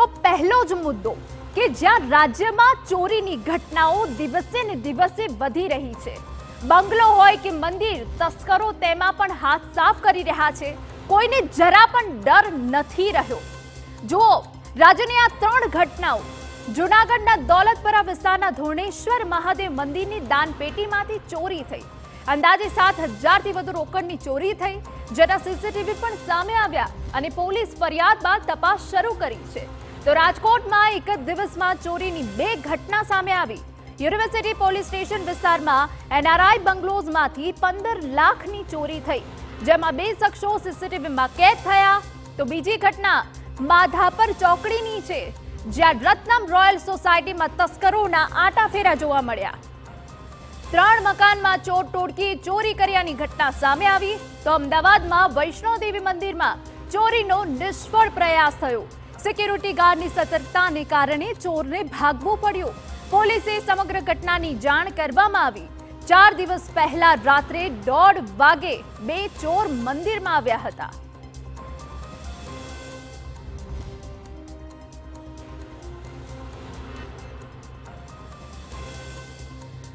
તો પહેલો જ મુદ્દો કે જ્યાં રાજ્યમાં ચોરીની ઘટનાઓ દિવસે ને દિવસે વધી રહી છે, બંગલો હોય કે મંદિર, તસ્કરો તેમાં પણ હાથ સાફ કરી રહ્યા છે, કોઈને જરા પણ ડર નથી રહ્યો। જો રાજ્યની આ ત્રણ ઘટનાઓ જૂનાગઢના દોલતપરા વિસ્તારના ધોણેશ્વર મહાદેવ મંદિરની દાનપેટીમાંથી ચોરી થઈ। અંદાજે 7,000 થી વધુ રોકડની ચોરી થઈ, જેના સીસીટીવી પણ સામે આવ્યા અને પોલીસ ફરિયાદ બાદ તપાસ શરૂ કરી છે। તો રાજકોટમાં એક જ દિવસમાં ચોરીની 2 ઘટના સામે આવી। યુનિવર્સિટી પોલીસ સ્ટેશન વિસ્તારમાં એનઆરઆઈ બંગલોઝમાંથી 15 લાખની ચોરી થઈ, જેમાં 2 શખ્સો સીસીટીવીમાં કેદ થયા। તો બીજી ઘટના માધાપર ચોકડીની છે, જ્યાં રત્નમ રોયલ સોસાયટીમાં તસ્કરોના આટાફેરા જોવા મળ્યા। 3 મકાનમાં ચોર ટોળકી ચોરી કર્યાની ઘટના સામે આવી। તો અમદાવાદમાં વૈષ્ણોદેવી મંદિરમાં ચોરીનો નિષ્ફળ પ્રયાસ થયો। સિક્યુરિટી ગાર્ડની સતર્કતાને કારણે ચોરને ભાગવું પડ્યું। પોલીસે સમગ્ર ઘટનાની જાણ કરવામાં આવી। 4 દિવસ પહેલા રાત્રે 1:30 વાગે 2 ચોર મંદિરમાં આવ્યા હતા।